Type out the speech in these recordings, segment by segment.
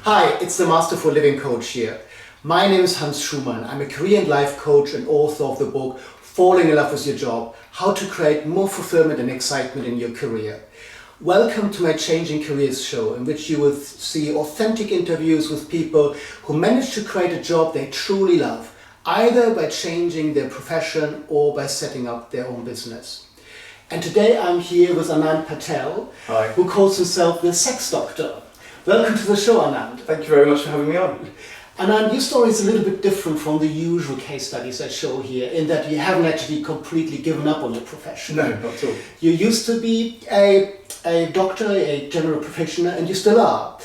Hi, it's the Masterful Living Coach here. My name is Schumann. I'm a career and life coach and author of the book Falling in Love with Your Job, How to Create More Fulfillment and Excitement in Your Career. Welcome to my Changing Careers show, in which you will see authentic interviews with people who manage to create a job they truly love, either by changing their profession or by setting up their own business. And today I'm here with ANAND PATEL, Hi. who calls himself the sex doctor. Welcome to the show, ANAND. Thank you very much for having me on. ANAND, your story is a little bit different from the usual case studies I show here, in that you haven't actually completely given up on your profession. No, not at all. You used to be a doctor, a general practitioner, and you still are.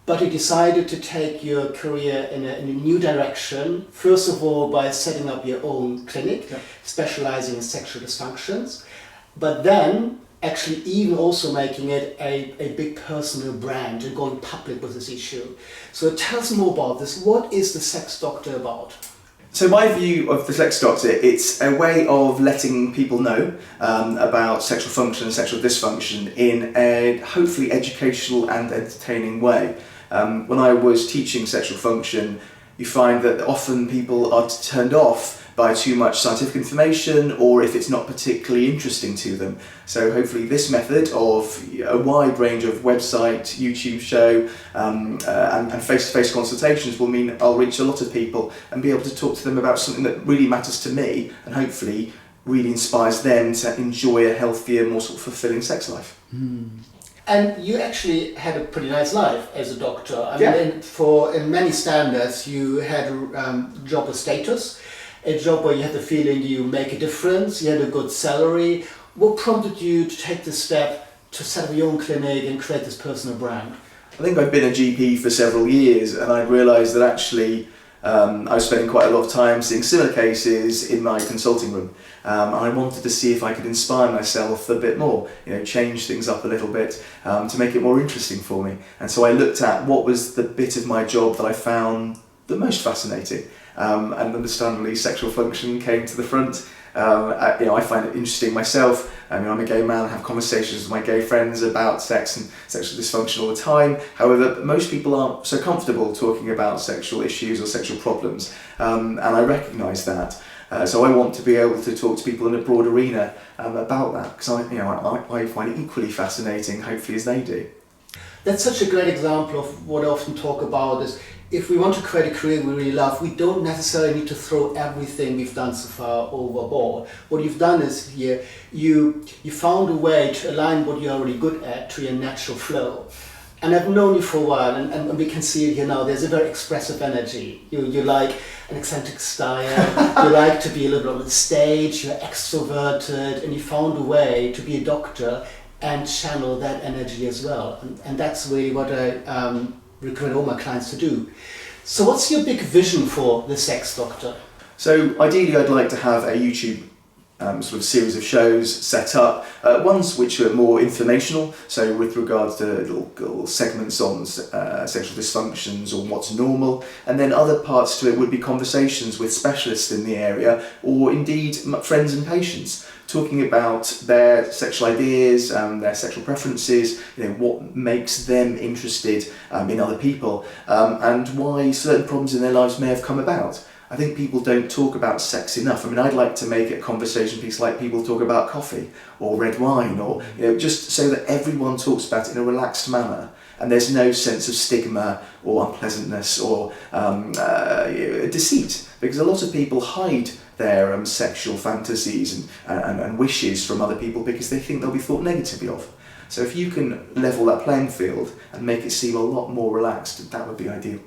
But you decided to take your career in a new direction, first of all by setting up your own clinic, specializing in sexual dysfunctions, but then actually even also making it a big personal brand and going public with this issue. So tell us more about this. What is the sex doctor about? So my view of the sex doctor, it's a way of letting people know about sexual function and sexual dysfunction in a hopefully educational and entertaining way. When I was teaching sexual function, you find that often people are turned off by too much scientific information, or if it's not particularly interesting to them. So hopefully this method of a wide range of website, YouTube show and face-to-face consultations will mean I'll reach a lot of people and be able to talk to them about something that really matters to me and hopefully really inspires them to enjoy a healthier, more sort of fulfilling sex life. And you actually had a pretty nice life as a doctor. I mean, in many standards, you had a job with status, a job where you had the feeling you make a difference, you had a good salary. What prompted you to take the step to set up your own clinic and create this personal brand? I think I've been a GP for several years, and I realised that actually I was spending quite a lot of time seeing similar cases in my consulting room. And I wanted to see if I could inspire myself a bit more, change things up a little bit to make it more interesting for me. And so I looked at what was the bit of my job that I found the most fascinating. And understandably, sexual function came to the front. I find it interesting myself. I'm a gay man, I have conversations with my gay friends about sex and sexual dysfunction all the time. However, most people aren't so comfortable talking about sexual issues or sexual problems, and I recognise that. So I want to be able to talk to people in a broad arena about that, because I find it equally fascinating, hopefully, as they do. That's such a great example of what I often talk about is, if we want to create a career we really love, we don't necessarily need to throw everything we've done so far overboard. What you've done is here, you found a way to align what you're already good at to your natural flow. And I've known you for a while, and we can see it here now. There's a very expressive energy. You like an eccentric style, you like to be a little bit on the stage, you're extroverted, and you found a way to be a doctor and channel that energy as well. And that's really what I recommend all my clients to do. So what's your big vision for the sex doctor? So ideally I'd like to have a YouTube sort of series of shows set up, ones which are more informational, so with regards to little segments on sexual dysfunctions or what's normal, and then other parts to it would be conversations with specialists in the area, or indeed friends and patients, talking about their sexual ideas, their sexual preferences, what makes them interested in other people, and why certain problems in their lives may have come about. I think people don't talk about sex enough. I'd like to make it a conversation piece like people talk about coffee or red wine, or just so that everyone talks about it in a relaxed manner, and there's no sense of stigma or unpleasantness or deceit, because a lot of people hide their sexual fantasies and wishes from other people because they think they'll be thought negatively of. So if you can level that playing field and make it seem a lot more relaxed, that would be ideal.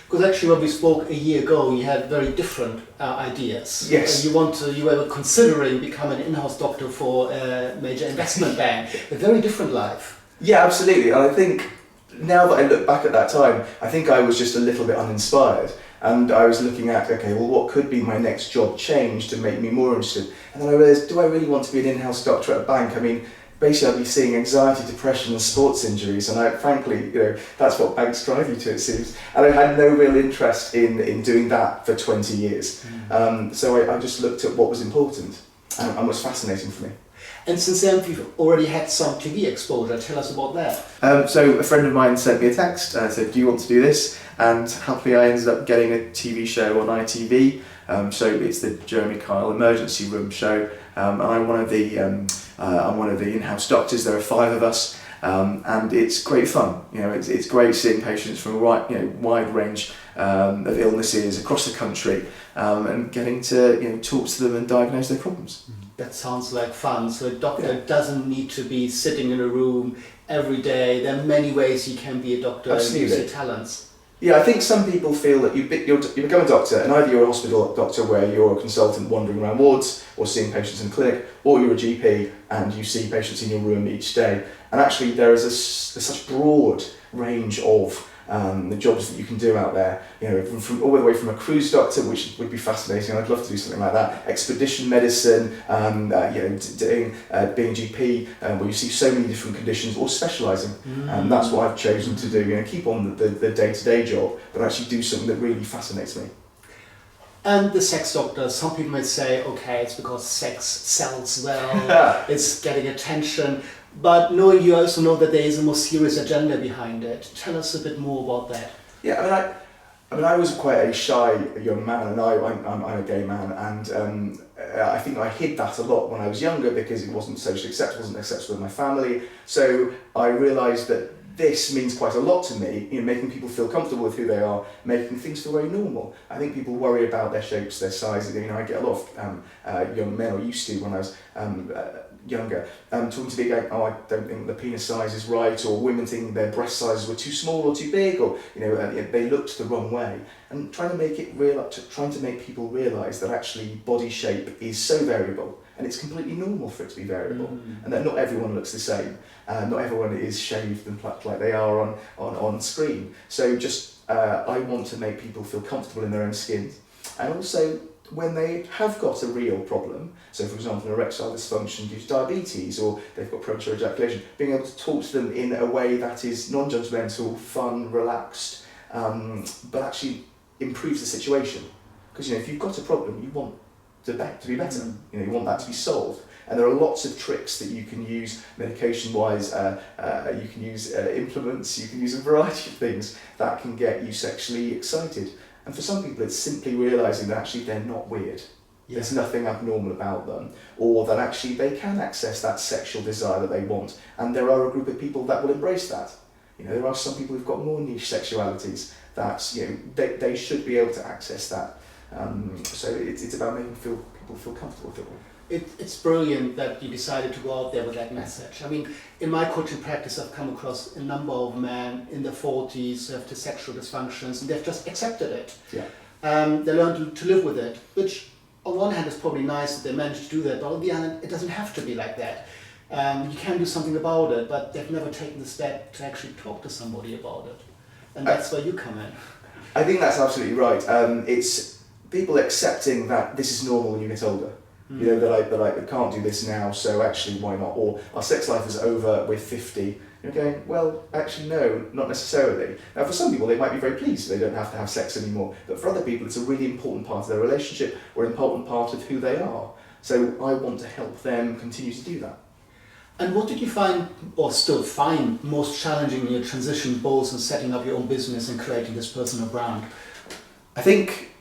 Because actually when we spoke a year ago, you had very different ideas. Yes. You were considering becoming an in-house doctor for a major investment bank. A very different life. Yeah, absolutely. And I think now that I look back at that time, I think I was just a little bit uninspired. And I was looking at, what could be my next job change to make me more interested? And then I realised, do I really want to be an in-house doctor at a bank? Basically I'd be seeing anxiety, depression and sports injuries, and frankly, that's what banks drive you to, it seems. And I had no real interest in doing that for 20 years. So I just looked at what was important and was fascinating for me. And since then, you've already had some TV exposure. Tell us about that. So a friend of mine sent me a text, said, do you want to do this? And happily I ended up getting a TV show on ITV. So it's the Jeremy Kyle Emergency Room show. And I'm one of the in-house doctors. There are 5 of us. And it's great fun. It's great seeing patients from a wide range of illnesses across the country, and getting to talk to them and diagnose their problems. That sounds like fun. So a doctor doesn't need to be sitting in a room every day. There are many ways you can be a doctor and use your talents. Yeah, I think some people feel that you become a doctor, and either you're a hospital doctor where you're a consultant wandering around wards or seeing patients in clinic, or you're a GP and you see patients in your room each day. And actually there is such broad range of the jobs that you can do out there, from all the way from a cruise doctor, which would be fascinating. I'd love to do something like that. Expedition medicine, being GP, where you see so many different conditions, or specialising. And that's what I've chosen to do. Keep on the day-to-day job, but actually do something that really fascinates me. And the sex doctor, some people might say, okay, it's because sex sells well, it's getting attention. But knowing you also know that there is a more serious agenda behind it. Tell us a bit more about that. Yeah, I was quite a shy young man, and I'm a gay man, and I think I hid that a lot when I was younger because it wasn't socially acceptable, wasn't acceptable in my family. So I realised that this means quite a lot to me, making people feel comfortable with who they are, making things feel very normal. I think people worry about their shapes, their sizes. I get a lot of young men, or used to when I was younger, talking to me going, oh, I don't think the penis size is right, or women thinking their breast sizes were too small or too big, or they looked the wrong way. And trying to make people realise that actually body shape is so variable, and it's completely normal for it to be variable, and that not everyone looks the same. Not everyone is shaved and plucked like they are on screen. So I want to make people feel comfortable in their own skin, and also when they have got a real problem, so for example an erectile dysfunction due to diabetes, or they've got premature ejaculation, being able to talk to them in a way that is non-judgmental, fun, relaxed, but actually improves the situation. Because if you've got a problem, you want to be better. You want that to be solved. And there are lots of tricks that you can use medication-wise. You can use implements. You can use a variety of things that can get you sexually excited. And for some people, it's simply realising that actually they're not weird. There's nothing abnormal about them, or that actually they can access that sexual desire that they want. And there are a group of people that will embrace that. There are some people who've got more niche sexualities that they should be able to access that. So it's about making people feel comfortable with it. It's brilliant that you decided to go out there with that message. I mean, in my coaching practice, I've come across a number of men in their 40s who have sexual dysfunctions, and they've just accepted it. They learn to live with it, which on one hand is probably nice that they managed to do that, but on the other hand, it doesn't have to be like that. You can do something about it, but they've never taken the step to actually talk to somebody about it. And that's where you come in. I think that's absolutely right. It's people accepting that this is normal when you get older. That I can't do this now, so actually why not? Or our sex life is over, we're 50. You're going, well, actually no, not necessarily. Now for some people they might be very pleased they don't have to have sex anymore, but for other people it's a really important part of their relationship, or an important part of who they are. So I want to help them continue to do that. And what did you find, or still find, most challenging in your transition, both in setting up your own business and creating this personal brand? I think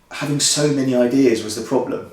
having so many ideas was the problem,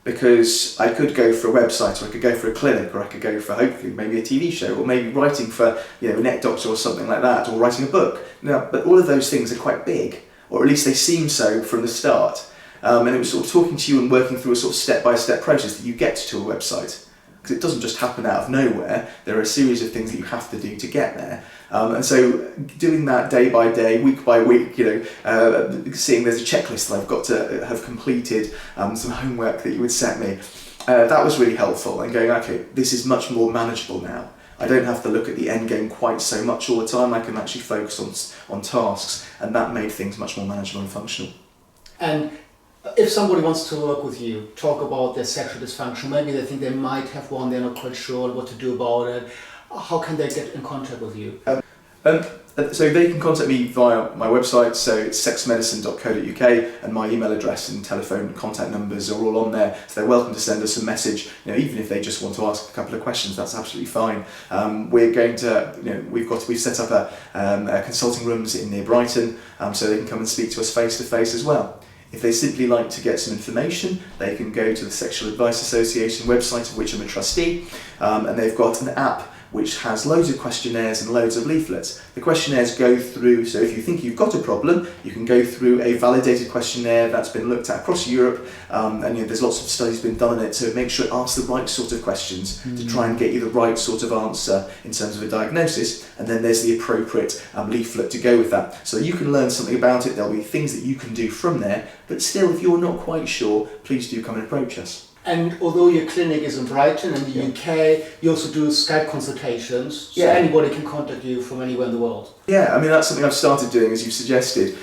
because I could go for a website, or I could go for a clinic, or I could go for hopefully maybe a TV show, or maybe writing for a net doctor or something like that, or writing a book. Now, but all of those things are quite big, or at least they seem so from the start. And it was sort of talking to you and working through a sort of step-by-step process that you get to a website. Because it doesn't just happen out of nowhere. There are a series of things that you have to do to get there. And so doing that day by day, week by week, seeing there's a checklist that I've got to have completed, some homework that you would set me, that was really helpful, and going, okay, this is much more manageable now. I don't have to look at the end game quite so much all the time. I can actually focus on tasks, and that made things much more manageable and functional. And if somebody wants to work with you, talk about their sexual dysfunction, maybe they think they might have one, they're not quite sure what to do about it, how can they get in contact with you? So they can contact me via my website, so it's sexmedicine.co.uk, and my email address and telephone contact numbers are all on there. So they're welcome to send us a message. Even if they just want to ask a couple of questions, that's absolutely fine. We're going to, we've set up a consulting rooms in near Brighton, so they can come and speak to us face to face as well. If they simply like to get some information, they can go to the Sexual Advice Association website, of which I'm a trustee, and they've got an app which has loads of questionnaires and loads of leaflets. The questionnaires go through, so if you think you've got a problem, you can go through a validated questionnaire that's been looked at across Europe, and there's lots of studies been done on it to make sure it asks the right sort of questions to try and get you the right sort of answer in terms of a diagnosis, and then there's the appropriate leaflet to go with that. So you can learn something about it, there'll be things that you can do from there, but still, if you're not quite sure, please do come and approach us. And although your clinic is in Brighton in the UK, you also do Skype consultations, so Yeah. anybody can contact you from anywhere in the world. Yeah, I mean that's something I've started doing, as you've suggested,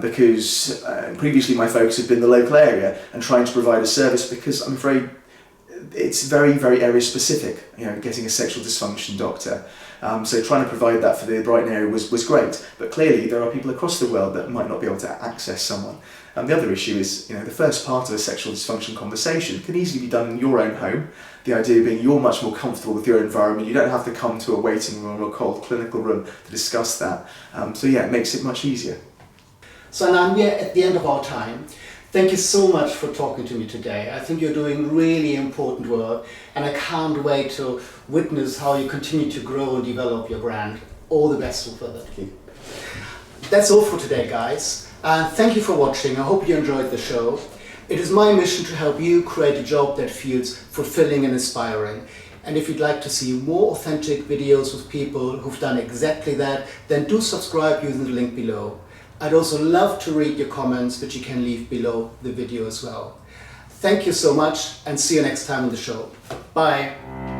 because previously my focus had been the local area and trying to provide a service, because I'm afraid it's very, very area specific, getting a sexual dysfunction doctor. So trying to provide that for the Brighton area was great, but clearly there are people across the world that might not be able to access someone. And the other issue is, the first part of a sexual dysfunction conversation can easily be done in your own home. The idea being you're much more comfortable with your environment, you don't have to come to a waiting room or a cold clinical room to discuss that. So yeah, it makes it much easier. So Anand, we're at the end of our time. Thank you so much for talking to me today. I think you're doing really important work, and I can't wait to witness how you continue to grow and develop your brand. All the best for that. That's all for today, guys. And thank you for watching. I hope you enjoyed the show. It is my mission to help you create a job that feels fulfilling and inspiring. And if you'd like to see more authentic videos with people who've done exactly that, then do subscribe using the link below. I'd also love to read your comments, which you can leave below the video as well. Thank you so much, and see you next time on the show. Bye.